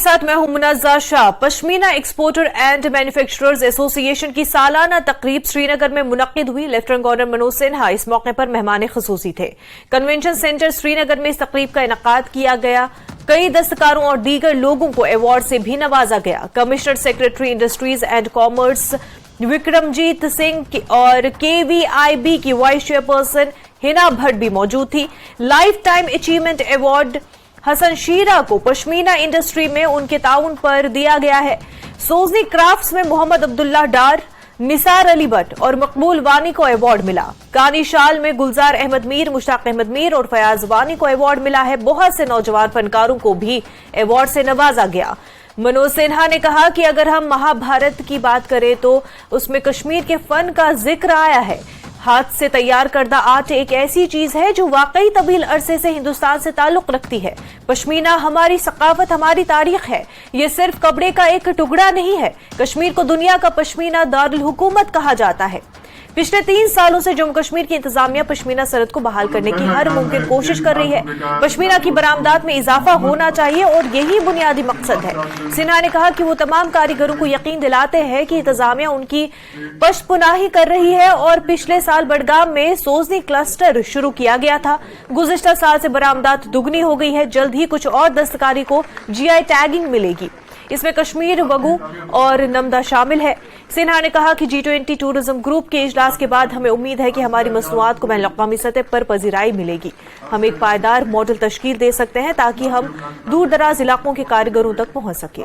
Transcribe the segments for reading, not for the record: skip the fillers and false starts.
साथ मैं हूं Munazza Shah. Pashmina exporter and manufacturers association की सालाना तकरीब श्रीनगर में मुनक्किद हुई। लेफ्टिनेंट गवर्नर मनोज सिन्हा इस मौके पर मेहमान खुसूसी थे। कन्वेंशन सेंटर श्रीनगर में इस तकरीब का इनेकाद किया गया। कई दस्तकारों और दीगर लोगों को अवार्ड से भी नवाजा गया। Commissioner secretary industries and commerce Vikramjit Singh और KVIB की वाइस चेयरपर्सन हिना भट्ट भी मौजूद थी। Life time achievement award Hasan शीरा को पश्मीना इंडस्ट्री में उनके ताउन पर दिया गया है। सोजनी क्राफ्ट्स में मोहम्मद अब्दुल्ला डार, निसार अली भट्ट और मकबूल वानी को अवार्ड मिला। कानी शाल में गुलजार अहमद मीर, मुश्ताक अहमद मीर और फयाज वानी को अवार्ड मिला है। बहुत से नौजवान फनकारों को भी अवार्ड से नवाजा गया। मनोज सिन्हा ने कहा कि अगर हम महाभारत की बात करें तो उसमें कश्मीर के फन का जिक्र आया है। हाथ से तैयार करदा आर्ट एक ऐसी चीज है जो वाकई तवील अरसे से हिंदुस्तान से ताल्लुक रखती है। पश्मीना हमारी सकाफत, हमारी तारीख है। ये सिर्फ कपड़े का एक टुकड़ा नहीं है। कश्मीर को दुनिया का पश्मीना दारुल हुकूमत कहा जाता है। पिछले 3 सालों से जम्मू कश्मीर की इंतजामिया पश्मीना सनत को बहाल करने की हर मुमकिन कोशिश कर रही है। पश्मीना की बरामदात में इजाफा होना चाहिए और यही बुनियादी मकसद है। सिन्हा ने कहा कि वो तमाम कारीगरों को यकीन दिलाते हैं कि इंतजामिया उनकी पशपुनाही कर रही है और पिछले साल बडगाम में सोजनी क्लस्टर शुरू किया गया था। गुज़िश्ता साल से बरामदात दुगनी हो गई है। जल्द ही कुछ और दस्तकारी को GI टैगिंग मिलेगी। इसमें कश्मीर, वगू और नमदा शामिल है। सिन्हा ने कहा कि G20 टूरिज्म ग्रुप के इजलास के बाद हमें उम्मीद है कि हमारी मसनूआत को बैनुल-अक़वामी सतह पर पजीराई मिलेगी। हम एक पायदार मॉडल तश्कील दे सकते हैं ताकि हम दूर दराज इलाकों के कारीगरों तक पहुंच सके।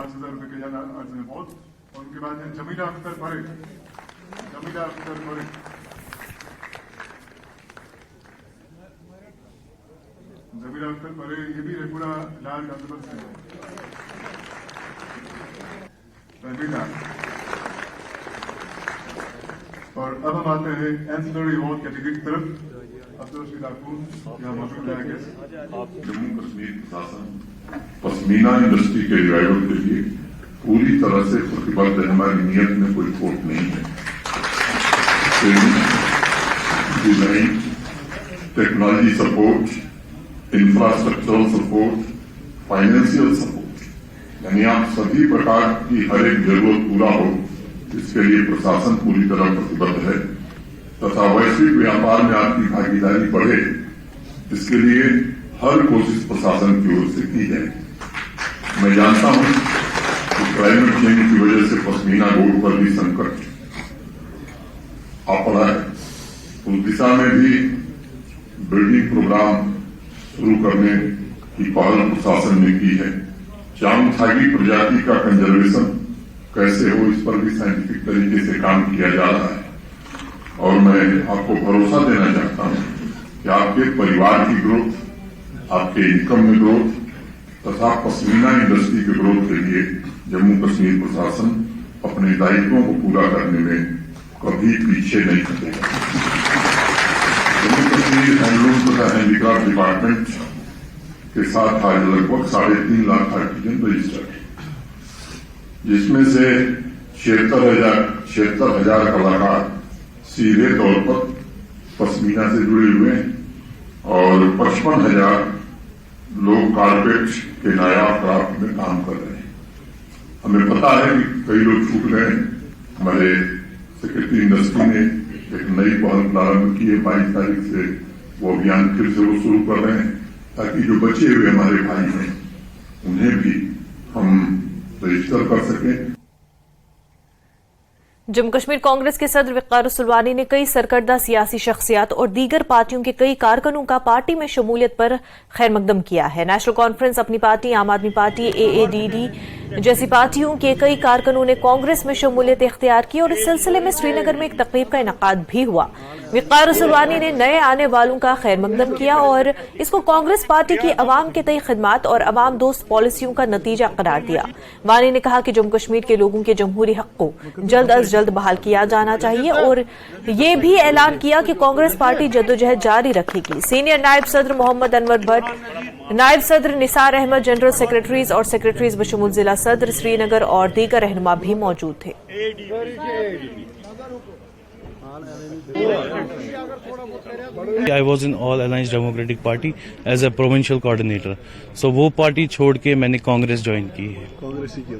और अब हम आते हैं एंसिलरी अवार्ड कैटेगरी की तरफ। जम्मू कश्मीर प्रशासन पश्मीना इंडस्ट्री के रिवाइवल के लिए पूरी तरह से प्रतिबद्ध है। हमारी नीयत में कोई खोट नहीं है। Design, technology support, infrastructural support, financial support, यानी आप सभी प्रकार की हर एक जरूरत पूरा हो, इसके लिए प्रशासन पूरी तरह प्रतिबद्ध है तथा वैश्विक व्यापार में आपकी भागीदारी बढ़े, इसके लिए हर कोशिश प्रशासन की ओर से की जाए। मैं जानता हूं कि क्लाइमेट चेंज की वजह से पश्मीना गोल्ड पर भी संकट आ पड़ा है। उस दिशा में भी बिल्डिंग प्रोग्राम शुरू करने की पहल प्रशासन ने की है। चांगथागी प्रजाति का कंजर्वेशन कैसे हो, इस पर भी साइंटिफिक तरीके से काम किया जा रहा है और मैं आपको भरोसा देना चाहता हूं कि आपके परिवार की ग्रोथ, आपके इनकम में ग्रोथ तथा पश्मीना इंडस्ट्री के ग्रोथ के लिए जम्मू कश्मीर प्रशासन अपने दायित्वों को पूरा करने में कभी पीछे नहीं हटेगा। जम्मू कश्मीर हैंडलूम तथा हैंडीक्राफ्ट डिपार्टमेंट के साथ आज लगभग 3.5 लाख आर्टिजन रजिस्टर्ड, जिसमें से 76,000 कलाकार सीधे तौर पर पश्मीना से जुड़े हुए हैं और 55,000 लोग कारपेट के नायाब क्राफ्ट में काम कर रहे हैं। हमें पता है कि कई लोग छूट गए हैं। हमारे सेक्रेटरी इंडस्ट्री ने एक नई पहल प्रारंभ की है। 22 तारीख से वो अभियान फिर से वो शुरू कर रहे हैं ताकि जो बचे हुए हमारे भाई हैं उन्हें भी हम रजिस्टर कर सकें। जम्मू कश्मीर कांग्रेस के सदर वक़ार सुलवानी ने कई सरकर्दा सियासी शख्सियात और दीगर पार्टियों के कई कारकुनों का पार्टी में शमूलियत पर खैर मकदम किया है। नेशनल कॉन्फ्रेंस अपनी पार्टी, आम आदमी पार्टी, AADD जैसी पार्टियों के कई कारकुनों ने कांग्रेस में शमूलियत इख्तियार की और इस सिलसिले में श्रीनगर में एक तकरीब का इनेकाद भी हुआ। वक़ार सुलवानी ने नए आने वालों का खैर मकदम किया और इसको कांग्रेस पार्टी की अवाम के तय खिदमात और अवाम दोस्त पॉलिसियों का नतीजा करार दिया। वानी ने कहा कि जम्मू कश्मीर के लोगों के जमहूरी हक को जल्द अज जल्द बहाल किया जाना चाहिए और ये भी ऐलान किया कि कांग्रेस पार्टी जद्दोजहद जारी रखेगी। सीनियर नायब सदर मोहम्मद अनवर भट्ट, नायब सदर निसार अहमद, जनरल सेक्रेटरीज और सेक्रेटरीज बशमूल जिला सदर श्रीनगर और दीगर रहनुमा भी मौजूद थे। I was in All Alliance Democratic Party as a provincial coordinator. So वो पार्टी छोड़ के मैंने कांग्रेस ज्वाइन की है। कांग्रेस ही क्यों?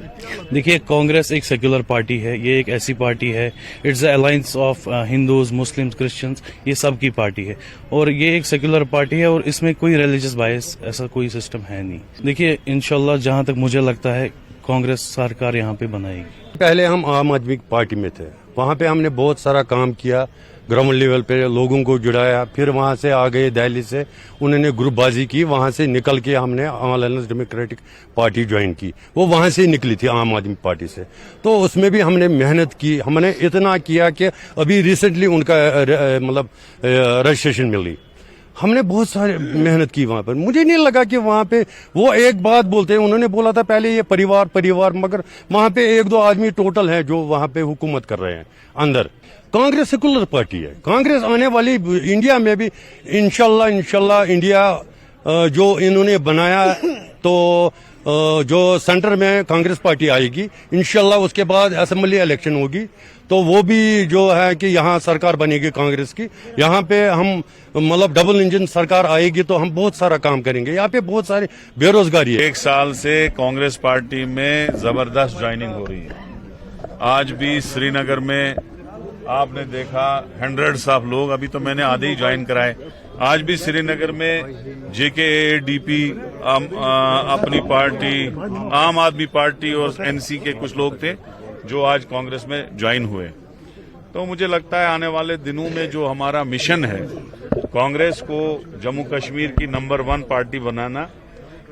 देखिए, कांग्रेस एक सेक्युलर पार्टी है, ये एक ऐसी पार्टी है, it's the alliance of Hindus, Muslims, Christians, ये सब की पार्टी है और ये एक सेक्युलर पार्टी है और इसमें कोई रिलीजियस बायस ऐसा कोई सिस्टम है नहीं। देखिए, इंशाल्लाह जहां तक मुझे लगता है कांग्रेस सरकार यहाँ पे बनाएगी। पहले हम आम आदमी पार्टी में थे, वहाँ पे हमने बहुत सारा काम किया, ग्राउंड लेवल पे लोगों को जुड़ाया, फिर वहाँ से आ गए दिल्ली से, उन्होंने ग्रुपबाजी की, वहाँ से निकल के हमने all alliance democratic party join की। वो वहाँ से निकली थी आम आदमी पार्टी से, तो उसमें भी हमने मेहनत की, हमने इतना किया कि अभी रिसेंटली उनका मतलब रजिस्ट्रेशन मिली। हमने बहुत सारे मेहनत की वहां पर। मुझे नहीं लगा कि वहां पे वो एक बात बोलते हैं, उन्होंने बोला था पहले ये परिवार, मगर वहां पे एक दो आदमी टोटल है जो वहां पे हुकूमत कर रहे हैं अंदर। कांग्रेस सेकुलर पार्टी है, कांग्रेस आने वाली इंडिया में भी इंशाल्लाह इंडिया जो इन्होंने बनाया, तो जो सेंटर में कांग्रेस पार्टी आएगी इंशाल्लाह, उसके बाद असेंबली इलेक्शन होगी, तो वो भी जो है कि यहाँ सरकार बनेगी कांग्रेस की। यहाँ पे हम मतलब डबल इंजन सरकार आएगी तो हम बहुत सारा काम करेंगे। यहाँ पे बहुत सारी बेरोजगारी है। 1 साल से कांग्रेस पार्टी में जबरदस्त ज्वाइनिंग हो रही है। आज भी श्रीनगर में आपने देखा हंड्रेड्स ऑफ लोग, अभी तो मैंने आधे ही ज्वाइन कराए। आज भी श्रीनगर में JKADP अपनी पार्टी, आम आदमी पार्टी और NC के कुछ लोग थे जो आज कांग्रेस में ज्वाइन हुए। तो मुझे लगता है आने वाले दिनों में जो हमारा मिशन है कांग्रेस को जम्मू कश्मीर की नंबर 1 पार्टी बनाना,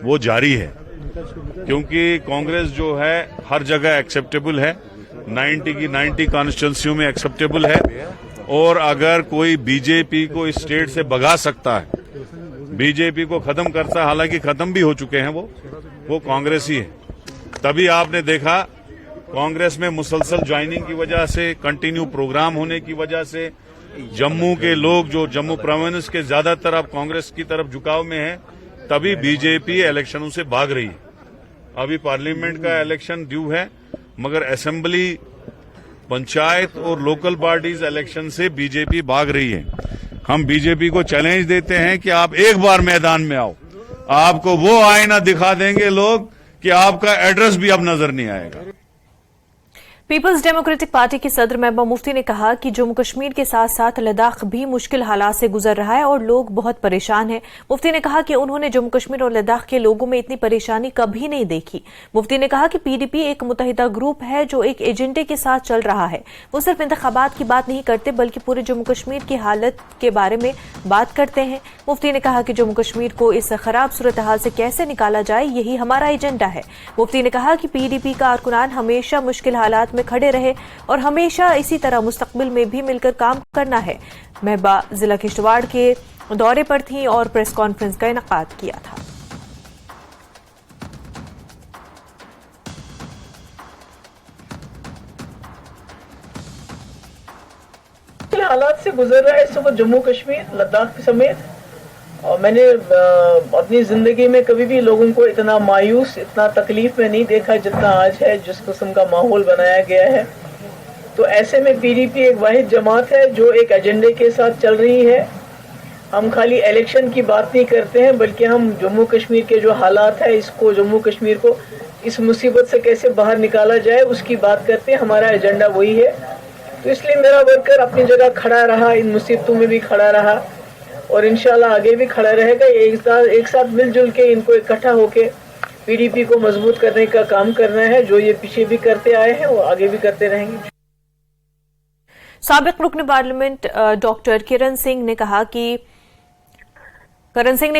वो जारी है, क्योंकि कांग्रेस जो है हर जगह एक्सेप्टेबल है, 90 की 90 कॉन्स्टिट्यूंसियों में एक्सेप्टेबल है। और अगर कोई बीजेपी को इस स्टेट से भगा सकता है, बीजेपी को खत्म करता है, हालांकि खत्म भी हो चुके हैं वो कांग्रेस ही है। तभी आपने देखा कांग्रेस में मुसलसल ज्वाइनिंग की वजह से, कंटिन्यू प्रोग्राम होने की वजह से, जम्मू के लोग जो जम्मू प्रोविंस के ज्यादातर अब कांग्रेस की तरफ झुकाव में है, तभी बीजेपी इलेक्शनों से भाग रही है। अभी पार्लियामेंट का इलेक्शन ड्यू है, मगर असेंबली, पंचायत और लोकल पार्टीज इलेक्शन से बीजेपी भाग रही है। हम बीजेपी को चैलेंज देते हैं कि आप एक बार मैदान में आओ, आपको वो आईना दिखा देंगे लोग कि आपका एड्रेस भी अब नजर नहीं आएगा। पीपल्स डेमोक्रेटिक पार्टी की सदर महबूबा मुफ्ती ने कहा कि जम्मू कश्मीर के साथ साथ लद्दाख भी मुश्किल हालात से गुजर रहा है और लोग बहुत परेशान हैं। मुफ्ती ने कहा कि उन्होंने जम्मू कश्मीर और लद्दाख के लोगों में इतनी परेशानी कभी नहीं देखी। मुफ्ती ने कहा कि PDP एक मुतहिदा ग्रुप है जो एक एजेंडे के साथ चल रहा है। वो सिर्फ इंतखाबात की बात नहीं करते बल्कि पूरे जम्मू कश्मीर की हालत के बारे में बात करते हैं। मुफ्ती ने कहा कि जम्मू कश्मीर को इस खराब सूरत हाल से कैसे निकाला जाए, यही हमारा एजेंडा है। मुफ्ती ने कहा कि PDP का कारकुनान हमेशा मुश्किल हालात में खड़े रहे और हमेशा इसी तरह मुस्तकबिल में भी मिलकर काम करना है। महबूबा जिला किश्तवाड़ के दौरे पर थी और प्रेस कॉन्फ्रेंस का इनेकाद किया था। हालात से गुजर रहा है इस वक्त जम्मू कश्मीर, लद्दाख समेत। और मैंने अपनी जिंदगी में कभी भी लोगों को इतना मायूस, इतना तकलीफ में नहीं देखा जितना आज है, जिस किस्म का माहौल बनाया गया है। तो ऐसे में PDP एक वाहिद जमात है जो एक एजेंडे के साथ चल रही है। हम खाली इलेक्शन की बात नहीं करते हैं, बल्कि हम जम्मू कश्मीर के जो हालात है, इसको जम्मू कश्मीर को इस मुसीबत से कैसे बाहर निकाला जाए उसकी बात करते हैं। हमारा एजेंडा वही है। तो इसलिए मेरा वर्कर अपनी जगह खड़ा रहा, इन मुसीबतों में भी खड़ा रहा और इंशाल्लाह आगे भी खड़ा रहेगा। एक साथ मिलजुल के इनको इकट्ठा होके PDP को मजबूत करने का काम करना है, जो ये पीछे भी करते आए हैं और आगे भी करते रहेंगे। साबिक रुकन पार्लियामेंट डॉक्टर किरण सिंह ने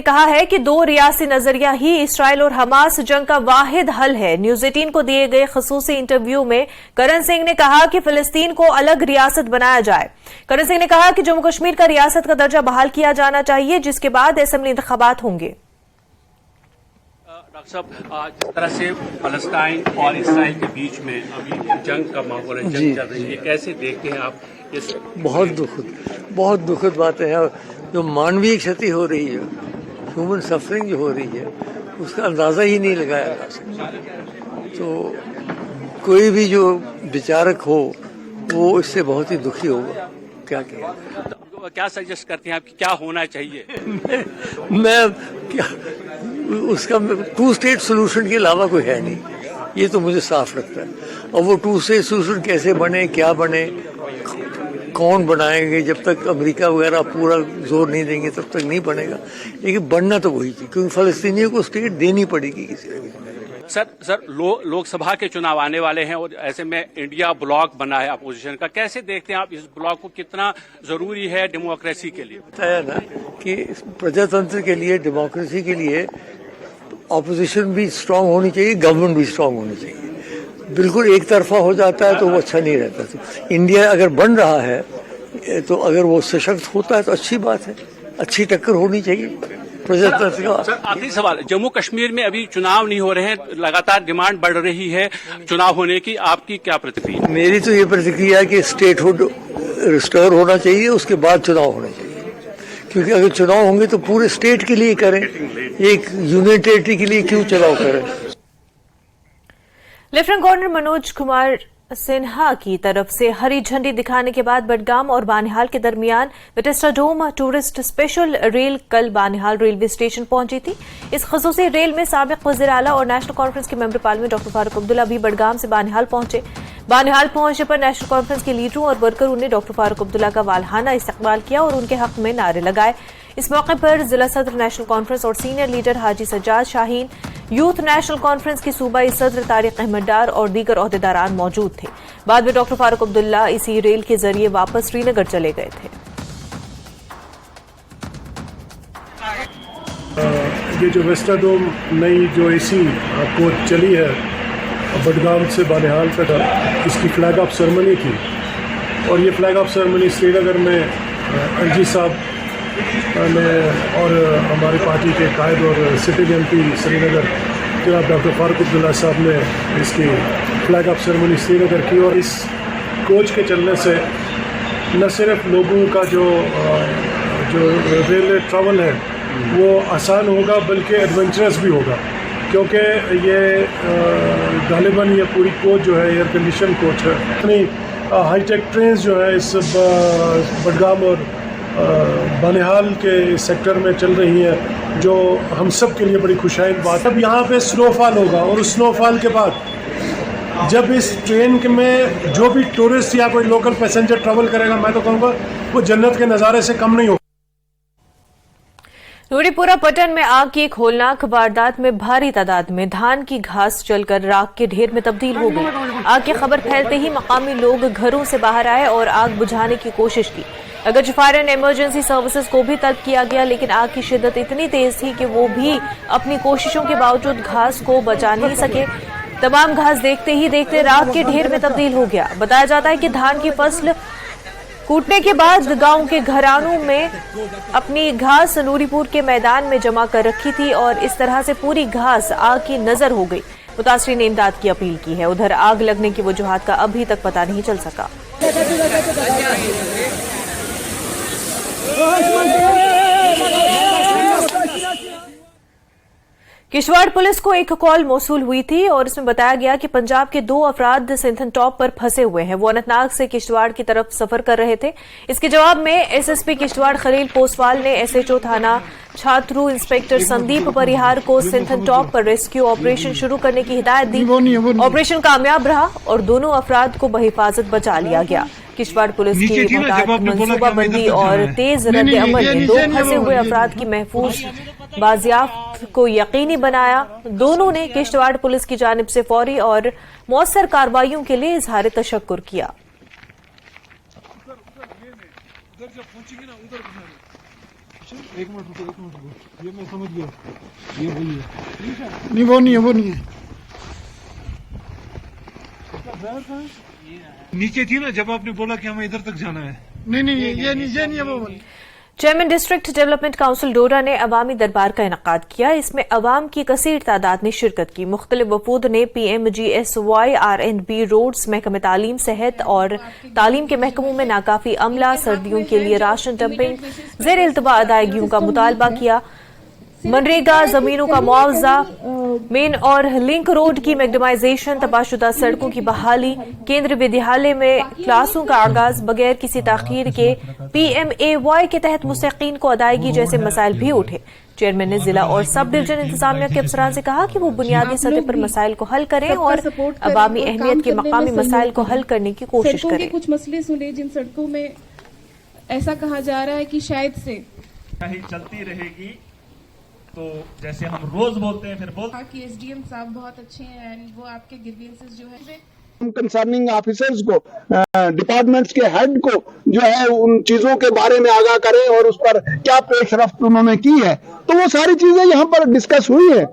कहा है कि 2 रियासी नजरिया ही इसराइल और हमास जंग का वाहिद हल है। न्यूज 18 को दिए गए खसूसी इंटरव्यू में करण सिंह ने कहा कि फिलिस्तीन को अलग रियासत बनाया जाए। करण सिंह ने कहा कि जम्मू कश्मीर का रियासत का दर्जा बहाल किया जाना चाहिए, जिसके बाद असेंबली इंतखाबात होंगे। डॉक्टर साहब, जिस तरह से फलस्तीन और इसराइल के बीच में अभी जंग का माहौल है, जंग चल रही है, कैसे देखते हैं आप इस? बहुत दुखद बात है। जो मानवीय क्षति हो रही है, ह्यूमन सफरिंग जो हो रही है, उसका अंदाजा ही नहीं लगाया जा सकता। तो कोई भी जो विचारक हो वो इससे बहुत ही दुखी होगा। क्या किया। तो क्या सजेस्ट करते हैं आप कि क्या होना चाहिए? मैं क्या उसका 2 स्टेट सोल्यूशन के अलावा कोई है नहीं, ये तो मुझे साफ लगता है। और वो 2 स्टेट सोल्यूशन कैसे बने, क्या बने, कौन बनाएंगे, जब तक अमेरिका वगैरह पूरा जोर नहीं देंगे तब तक नहीं बनेगा। लेकिन बनना तो वही थी, क्योंकि फलस्तीनियों को स्टेट देनी पड़ेगी किसी न किसी। सर लोकसभा के चुनाव आने वाले हैं और ऐसे में इंडिया ब्लॉक बना है अपोजिशन का, कैसे देखते हैं आप इस ब्लॉक को, कितना जरूरी है डेमोक्रेसी के लिए? बताया ना कि प्रजातंत्र के लिए, डेमोक्रेसी के लिए ऑपोजिशन भी स्ट्रांग होनी चाहिए, गवर्नमेंट भी स्ट्रांग होनी चाहिए। बिल्कुल एक तरफा हो जाता है तो वो अच्छा नहीं रहता। तो इंडिया अगर बन रहा है तो अगर वो सशक्त होता है तो अच्छी बात है, अच्छी टक्कर होनी चाहिए प्रजातंत्र का। सर आखिरी सवाल, जम्मू कश्मीर में अभी चुनाव नहीं हो रहे हैं, लगातार डिमांड बढ़ रही है चुनाव होने की, आपकी क्या प्रतिक्रिया? मेरी तो ये प्रतिक्रिया है कि स्टेटहुड रिस्टोर होना चाहिए, उसके बाद चुनाव होने चाहिए। क्योंकि अगर चुनाव होंगे तो पूरे स्टेट के लिए करें, एक यूनियन टेरिटरी के लिए क्यों चुनाव करें। लेफ्टिनेंट गवर्नर मनोज कुमार सिन्हा की तरफ से हरी झंडी दिखाने के बाद बडगाम और बानिहाल के दरमियान वेस्टाडोम टूरिस्ट स्पेशल रेल कल बानिहाल रेलवे स्टेशन पहुंची थी। इस खसूसी रेल में साबिक वज़ीर आला और नेशनल कॉन्फ्रेंस के member parliament doctor Farooq Abdullah भी बडगाम से बानिहाल पहुंचे। बानिहाल पहुंचने पर नेशनल कॉन्फ्रेंस के लीडरों और वर्करों ने डॉक्टर फारूक अब्दुल्ला का वालहाना इस्तकबाल किया और उनके हक में नारे लगाए। इस मौके पर जिला सदर नेशनल कॉन्फ्रेंस और senior leader Haji Sajjad Shaheen, youth national conference की सूबाई सदर तारिक अहमद डार और दीगर ओहदेदारान मौजूद थे। बाद में डॉक्टर फारूक अब्दुल्ला इसी रेल के जरिए वापस श्रीनगर चले गए थे। ये जो वेस्टाडोम नई जो एसी कोच चली है बडगाम से बानिहाल तक, इसकी फ्लैग ऑफ सेरेमनी थी और ये फ्लैग ऑफ सेरेमनी श्रीनगर में एलजी साहब ने और हमारी पार्टी के कायद और सिटिंग एमपी श्रीनगर जनाब डॉक्टर फारूक अब्दुल्ला साहब ने इसकी फ्लैग ऑफ सेरेमनी श्रीनगर की। और इस कोच के चलने से न सिर्फ लोगों का जो रेलवे ट्रैवल है वो आसान होगा बल्कि एडवेंचरस भी होगा, क्योंकि ये गालिबन ये पूरी कोच जो है एयर कंडीशन कोच है। इतनी हाईटेक ट्रेन जो है इस बडगाम और बानिहाल के सेक्टर में चल रही है, जो हम सब के लिए बड़ी खुशाइन बात है। अब यहाँ पे स्नोफॉल होगा और उस स्नोफॉल के बाद जब इस ट्रेन में जो भी टूरिस्ट या कोई लोकल पैसेंजर ट्रैवल करेगा, मैं तो कहूँगा वो जन्नत के नज़ारे से कम नहीं होगा। नूरीपुरा पटन में आग की एक होलनाक वारदात में भारी तादाद में धान की घास जलकर राख के ढेर में तब्दील हो गई। आग की खबर फैलते ही मकामी लोग घरों से बाहर आए और आग बुझाने की कोशिश की। अगरचे फायर एंड इमरजेंसी सर्विसेज को भी तलब किया गया, लेकिन आग की शिद्दत इतनी तेज थी कि वो भी अपनी कोशिशों के बावजूद घास को बचा नहीं सके। तमाम घास देखते ही देखते राख के ढेर में तब्दील हो गया। बताया जाता है कि धान की फसल कूटने के बाद गांव के घरानों में अपनी घास नूरीपुर के मैदान में जमा कर रखी थी और इस तरह से पूरी घास आग की नजर हो गई। मुतासरीन ने इमदाद की अपील की है। उधर आग लगने की वजूहात का अभी तक पता नहीं चल सका। किश्तवाड़ पुलिस को एक कॉल मौसूल हुई थी और इसमें बताया गया कि पंजाब के 2 अफराद सिंथन टॉप पर फंसे हुए हैं। वो अनंतनाग से किश्तवाड़ की तरफ सफर कर रहे थे। इसके जवाब में एसएसपी किश्तवाड़ खलील पोसवाल ने एसएचओ थाना छात्रू इंस्पेक्टर संदीप परिहार को सिंथन टॉप पर रेस्क्यू ऑपरेशन शुरू करने की हिदायत दी। ऑपरेशन कामयाब रहा और दोनों अफराद को बहिफाजत बचा लिया गया। किश्तवाड़ पुलिस की मनसूबाबंदी और तेज रद्द अमल ने 2 फंसे हुए अफराद की महफूज बाजियाफ्त को यकीनी बनाया। दोनों ने किश्तवाड़ पुलिस की जानिब से फौरी और मौसर कार्रवाइयों के लिए इजहार तशक्कुर किया। एक मिनट ये मैं समझ गया, ये वही है। नहीं वो नहीं है। नीचे थी ना जब आपने बोला कि हमें इधर तक जाना है। नहीं ये नहीं है वो। चेयरमैन डिस्ट्रिक्ट डेवलपमेंट काउंसिल डोडा ने अवामी दरबार का इनकाद किया। इसमें अवाम की कसीर तादाद ने शिरकत की। मुख्तलिफ वफूद ने PMGSY R&B रोड्स, महकमे तालीम, सेहत और तालीम के महकमों में नाकाफी अमला, सर्दियों के लिए राशन डंपिंग, ज़ेर इल्तवा अदायगियों का मुतालबा किया। मनरेगा जमीनों का मुआवजा, मेन और लिंक रोड की मैग्डमाइजेशन, तबाहशुदा सड़कों की बहाली, केंद्रीय विद्यालय में क्लासों का आगाज बगैर किसी ताखीर के, PMAY के तहत मुस्तहिकीन को अदायगी जैसे मसाइल भी उठे। चेयरमैन ने जिला और सब डिवीजन इंतजामिया के अफसरान से कहा कि वो बुनियादी सतह पर मसाइल को हल करें और अवामी अहमियत के मकामी मसाइल को हल करने की कोशिश करें। कुछ मसले सुने जिन सड़कों में ऐसा कहा जा रहा है कि शायद से चलती रहेगी, तो जैसे हम रोज बोलते हैं फिर कि SDM साहब बहुत अच्छे हैं एंड वो आपके ग्रीवेंसेस जो है कंसर्निंग ऑफिसर्स को, डिपार्टमेंट्स के हेड को जो है उन चीजों के बारे में आगाह करें और उस पर क्या पेशरफ्त उन्होंने की है, तो वो सारी चीजें यहाँ पर डिस्कस हुई है।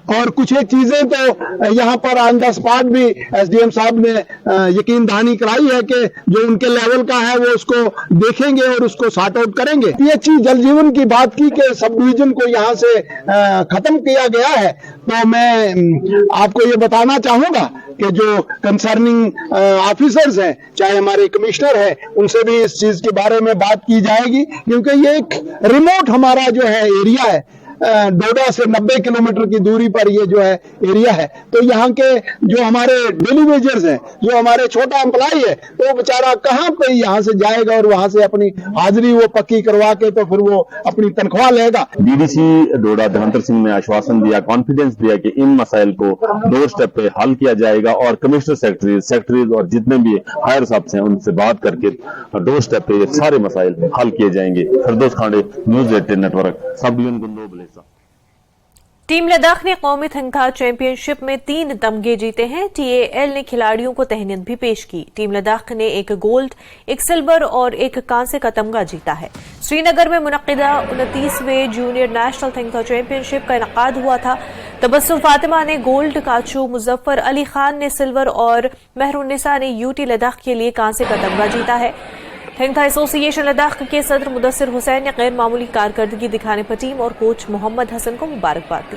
और कुछ एक चीजें तो यहाँ पर ऑन द स्पॉट भी SDM साहब ने यकीन दहानी कराई है कि जो उनके लेवल का है वो उसको देखेंगे और उसको सॉर्ट आउट करेंगे। PHE जल जीवन की बात की कि सब डिवीजन को यहाँ से खत्म किया गया है, तो मैं आपको ये बताना चाहूंगा कि जो कंसर्निंग ऑफिसर्स हैं, चाहे हमारे कमिश्नर है, उनसे भी इस चीज के बारे में बात की जाएगी, क्योंकि ये एक रिमोट हमारा जो है एरिया है, डोडा से 90 किलोमीटर की दूरी पर ये जो है एरिया है। तो यहाँ के जो हमारे डेली वेजर्स हैं, जो हमारे छोटा एम्प्लॉय है, तो वो बेचारा कहाँ पे यहाँ से जाएगा और वहां से अपनी हाजिरी वो पक्की करवा के तो फिर वो अपनी तनख्वाह लेगा। DDC डोडा धर्मेंद्र सिंह ने आश्वासन दिया, कॉन्फिडेंस दिया कि इन मसाइल को डोर स्टेप पे हल किया जाएगा और कमिश्नर सेक्रेटरीज और जितने भी हायर अफसर हैं उनसे बात करके डोर स्टेप पे ये सारे मसाइल हल किए जाएंगे। Firdous Khande, news 18 network, subdivision Gundo. Team Ladakh ने कौमी तनख्वाह चैंपियनशिप में 3 तमगे जीते हैं। TAL ने खिलाड़ियों को तहनीत भी पेश की। टीम लद्दाख ने 1 गोल्ड, 1 सिल्वर और 1 कांसे का तमगा जीता है। श्रीनगर में मुनक्किदा 29वें जूनियर नेशनल तनख्वाह चैंपियनशिप का इनकाद हुआ था। तबस्सुम फातिमा ने गोल्ड, काचू मुजफ्फर अली खान ने सिल्वर और मेहरुन्निसा ने UT लद्दाख के लिए कांसे का तमगा जीता है। तनख्वाह एसोसिएशन लद्दाख के सदर मुदस्सिर हुसैन ने गैर मामूली कारकर्दगी दिखाने पर टीम और कोच मोहम्मद हसन को मुबारकबाद दी।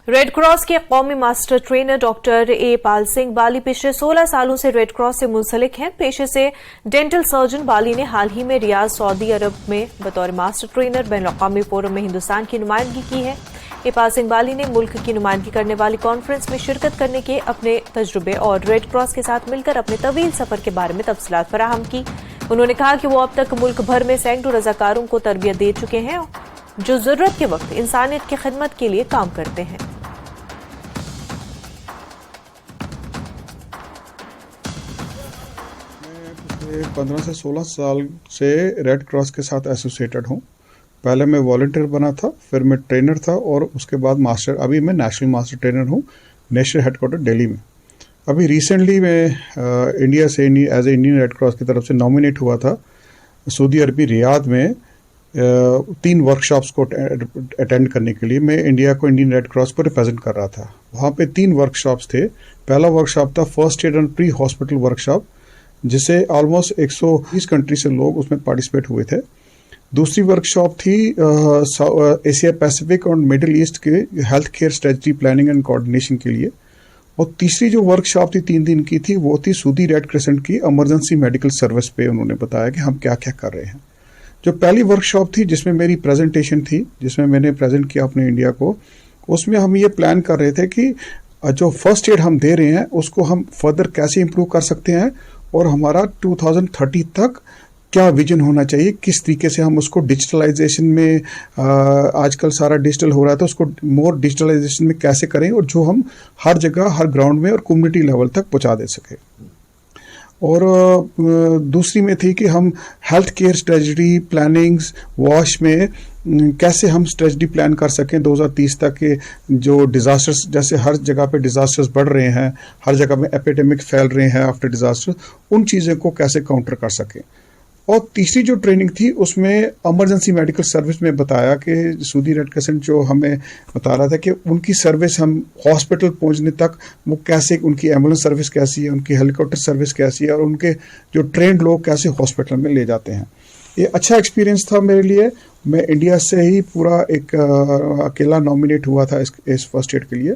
रेड क्रॉस के कौमी master trainer doctor A Pal Singh बाली पिछले 16 सालों से रेड क्रॉस से मुंसलिक हैं। पेशे से डेंटल सर्जन बाली ने हाल ही में रियाद, सऊदी अरब में बतौर मास्टर ट्रेनर बैनुल-अक़वामी फोरम में हिंदुस्तान की नुमाइंदगी की है। A पाल सिंह बाली ने मुल्क की नुमाइंदगी करने वाली कॉन्फ्रेंस में शिरकत करने के अपने तजुर्बे और रेड क्रॉस के साथ मिलकर अपने तवील सफर के बारे में तफसीलात फराहम की। उन्होंने कहा कि वो अब तक मुल्क भर में सैकड़ों रजाकारों को तरबियत दे चुके हैं जो जरूरत के वक्त इंसानियत की खिदमत के लिए काम करते हैं। मैं 15 से 16 साल से रेड क्रॉस के साथ एसोसिएटेड हूँ। पहले मैं वॉलंटियर बना था, फिर मैं ट्रेनर था और उसके बाद मास्टर, अभी मैं नेशनल मास्टर ट्रेनर हूँ नेशनल हेडक्वार्टर दिल्ली में। अभी रिसेंटली मैं इंडिया से as a Indian Red Cross की तरफ से नॉमिनेट हुआ था सऊदी अरबी रियाद में 3 वर्कशॉप्स को अटेंड करने के लिए। मैं इंडिया को इंडियन रेड क्रॉस को रिप्रेजेंट कर रहा था। वहाँ पे 3 वर्कशॉप्स थे। पहला वर्कशॉप था first aid and pre hospital workshop, जिसे ऑलमोस्ट 120 कंट्री से लोग उसमें पार्टिसिपेट हुए थे। दूसरी वर्कशॉप थी एशिया पैसिफिक और मिडिल ईस्ट के health care strategy planning and coordination के लिए। और तीसरी जो वर्कशॉप थी 3 दिन की थी, वो थी सऊदी रेड क्रिसेंट की इमरजेंसी मेडिकल सर्विस पे। उन्होंने बताया कि हम क्या क्या कर रहे हैं। जो पहली वर्कशॉप थी जिसमें मेरी प्रेजेंटेशन थी, जिसमें मैंने प्रेजेंट किया अपने इंडिया को, उसमें हम ये प्लान कर रहे थे कि जो फर्स्ट एड हम दे रहे हैं उसको हम फर्दर कैसे इम्प्रूव कर सकते हैं और हमारा 2030 तक क्या विजन होना चाहिए, किस तरीके से हम उसको डिजिटलाइजेशन में, आजकल सारा डिजिटल हो रहा है तो उसको मोर डिजिटलाइजेशन में कैसे करें और जो हम हर जगह हर ग्राउंड में और कम्युनिटी लेवल तक पहुंचा दे सके। और दूसरी में थी कि हम health care strategy plannings wash में कैसे हम स्ट्रेटजी प्लान कर सकें 2030 तक के जो डिजास्टर्स, जैसे हर जगह पे डिजास्टर्स बढ़ रहे हैं, हर जगह में एपिडेमिक फैल रहे हैं आफ्टर डिजास्टर, उन चीज़ों को कैसे काउंटर कर सकें। और तीसरी जो ट्रेनिंग थी उसमें इमरजेंसी मेडिकल सर्विस में बताया कि सऊदी रेड क्रिसेंट जो हमें बता रहा था कि उनकी सर्विस हम हॉस्पिटल पहुंचने तक वो कैसे, उनकी एम्बुलेंस सर्विस कैसी है, उनकी हेलीकॉप्टर सर्विस कैसी है और उनके जो ट्रेंड लोग कैसे हॉस्पिटल में ले जाते हैं। ये अच्छा एक्सपीरियंस था मेरे लिए। मैं इंडिया से ही पूरा एक अकेला नॉमिनेट हुआ था इस फर्स्ट एड के लिए।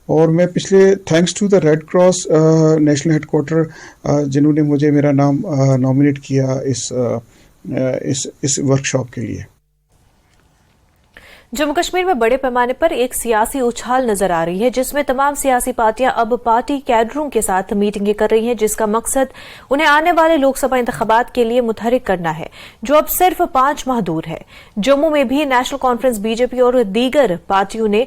और मैं पिछले thanks to the Red Cross national headquarter जिन्होंने मुझे मेरा नाम नॉमिनेट किया इस वर्कशॉप के लिए। जम्मू कश्मीर में बड़े पैमाने पर एक सियासी उछाल नजर आ रही है, जिसमें तमाम सियासी पार्टियां अब पार्टी कैडरों के साथ मीटिंगें कर रही हैं, जिसका मकसद उन्हें आने वाले लोकसभा इंतखाबात के लिए मुतहरिक करना है, जो अब सिर्फ 5 माह दूर है। जम्मू में भी नेशनल कॉन्फ्रेंस, बीजेपी और दीगर पार्टियों ने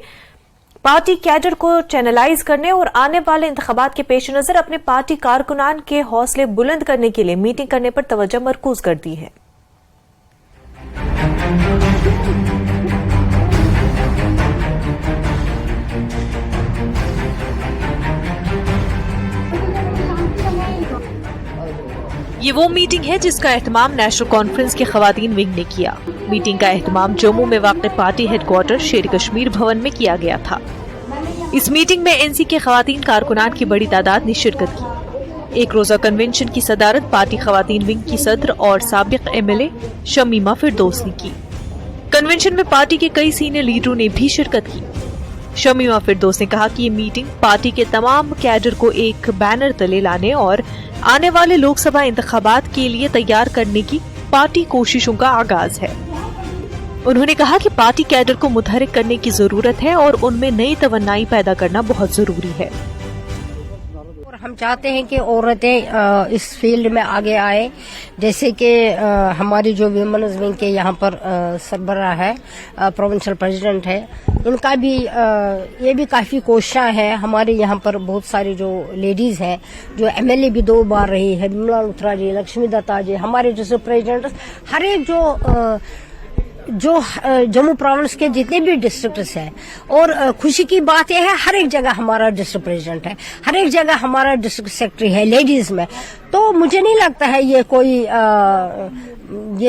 पार्टी कैडर को चैनलाइज करने और आने वाले इंतखाबात के पेश नजर अपने पार्टी कारकुनान के हौसले बुलंद करने के लिए मीटिंग करने पर तवज्जो मरकूज कर दी है। ये वो मीटिंग है जिसका एहतमाम नेशनल कॉन्फ्रेंस के खवातीन विंग ने किया। मीटिंग का एहतमाम जम्मू में वाक़ पार्टी हेडक्वार्टर शेर कश्मीर भवन में किया गया था। इस मीटिंग में एनसी के खवातीन कारकुनान की बड़ी तादाद ने शिरकत की। एक रोजा कन्वेंशन की सदारत पार्टी खवातीन विंग की सदर और साबिक एमएलए शमीमा फिरदौस ने की। कन्वेंशन में पार्टी के कई सीनियर लीडरों ने भी शिरकत की। शमीमा फिरदौस ने कहा कि ये मीटिंग पार्टी के तमाम कैडर को एक बैनर तले लाने और आने वाले लोकसभा इंतखाबात के लिए तैयार करने की पार्टी कोशिशों का आगाज है। उन्होंने कहा कि पार्टी कैडर को मुतहरिक करने की जरूरत है और उनमें नई तवन्नाई पैदा करना बहुत जरूरी है। और हम चाहते हैं कि औरतें इस फील्ड में आगे आए, जैसे कि हमारी जो विमेन्स विंग के यहाँ पर सरबराह है, प्रोविंशियल प्रेसिडेंट है, इनका भी ये भी काफी कोशिशें हैं। हमारे यहाँ पर बहुत सारी जो लेडीज हैं, जो एमएलए भी 2 बार रही है, बिमला लुथरा जी, लक्ष्मी दत्ता जी, हमारे जो प्रेसिडेंट, हर एक जो जम्मू प्रोविंस के जितने भी डिस्ट्रिक्ट्स हैं, और खुशी की बात यह है हर एक जगह हमारा डिस्ट्रिक्ट प्रेसिडेंट है, हर एक जगह हमारा डिस्ट्रिक्ट सेक्रेटरी है लेडीज में। तो मुझे नहीं लगता है ये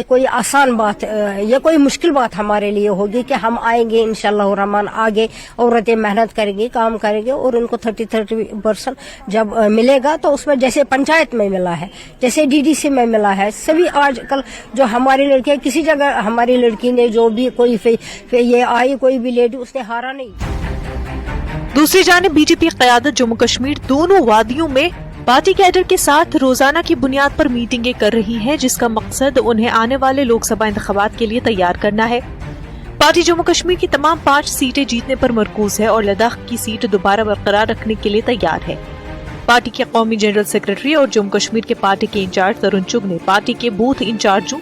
कोई आसान बात, ये कोई मुश्किल बात हमारे लिए होगी कि हम आएंगे इंशाअल्लाह रहमान, आगे औरतें मेहनत करेंगी, काम करेंगे और उनको 30% जब मिलेगा तो उसमें जैसे पंचायत में मिला है, जैसे डीडीसी में मिला है, सभी आजकल जो हमारी लड़कियां, किसी जगह हमारी लड़की ने जो भी कोई ये आई, कोई भी लेडी, उसने हारा नहीं। दूसरी जानिब बीजेपी क़यादत जम्मू कश्मीर दोनों वादियों में पार्टी कैडर के साथ रोजाना की बुनियाद पर मीटिंगें कर रही है, जिसका मकसद उन्हें आने वाले लोकसभा इंतखाबात के लिए तैयार करना है। पार्टी जम्मू कश्मीर की तमाम 5 सीटें जीतने पर मरकूज है और लद्दाख की सीट दोबारा बरकरार रखने के लिए तैयार है। पार्टी के कौमी जनरल सेक्रेटरी और जम्मू कश्मीर के पार्टी के इंचार्ज तरुण चुग ने पार्टी के बूथ इंचार्जों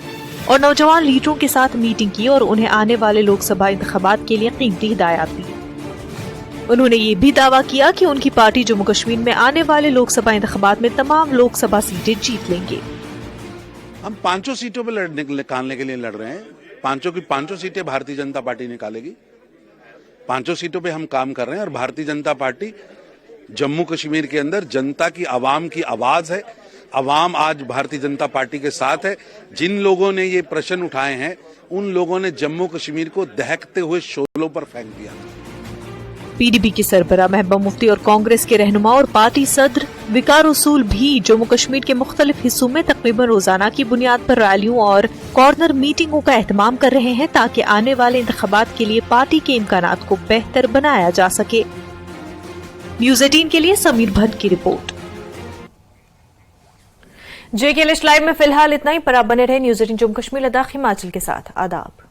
और नौजवान लीडरों के साथ मीटिंग की और उन्हें आने वाले लोकसभा इंतखाबात के लिए कीमती हिदायत दी। उन्होंने ये भी दावा किया कि उनकी पार्टी जम्मू कश्मीर में आने वाले लोकसभा इंतखाबात में तमाम लोकसभा सीटें जीत लेंगे। हम 5 सीटों पर निकालने के लिए लड़ रहे हैं। 5 सीटें भारतीय जनता पार्टी निकालेगी। 5 सीटों पे हम काम कर रहे हैं और भारतीय जनता पार्टी जम्मू कश्मीर के अंदर जनता की, आवाम की आवाज है। आवाम आज भारतीय जनता पार्टी के साथ है। जिन लोगों ने ये प्रश्न उठाए हैं, उन लोगों ने जम्मू कश्मीर को दहकते हुए शोलों पर फेंक दिया। पीडीपी की सरबराह महबूबा मुफ्ती और कांग्रेस के रहनुमा और पार्टी सदर विकार रसूल भी जम्मू कश्मीर के मुख्तलिफ हिस्सों में तकरीबन रोजाना की बुनियाद पर रैलियों और कॉर्नर मीटिंगों का एहतमाम कर रहे हैं, ताकि आने वाले इंतखाबात के लिए पार्टी के इम्कानात को बेहतर बनाया जा सके। न्यूज़ 18 के लिए समीर भट्ट की रिपोर्ट। JKLH लाइव में फिलहाल इतना ही, पर आप बने रहे न्यूज़ 18 जम्मू कश्मीर लद्दाख हिमाचल के साथ। आदाब।